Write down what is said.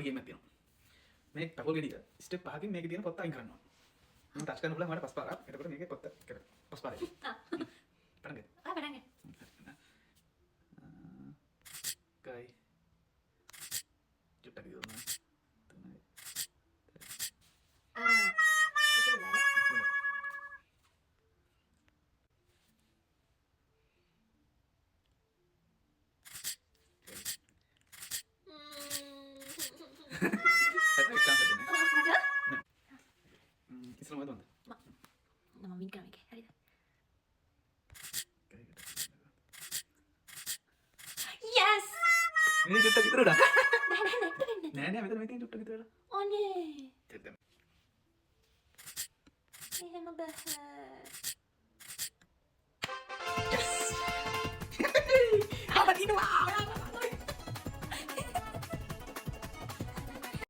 පොඩි ගේමක් තියෙනවා. මේ පපුවල් ගෙඩිය ස්ටෙප් 5කින් මේකේ තියෙන පොත්ත අයින් කරන්න ඕන. මම ටච් කරන්න පුළුවන් මට 5 පාරක්. එතකොට මේකේ පොත්ත කරා. 5 පාරයි. පටන් ගන්න. පටන් ගන්න. කයි. චුට්ටක් දියුණා. තුනයි. ඉස්සරහම දුන්න. මම වින් කරන එක. හරිද? Yes! මේ චුට්ටක් විතර උඩ. නෑ නෑ මෙතන මේ තියෙන චුට්ටක් විතර. අනේ. දෙන්න. එහෙම බෑ. Yes! ආපදිනවා.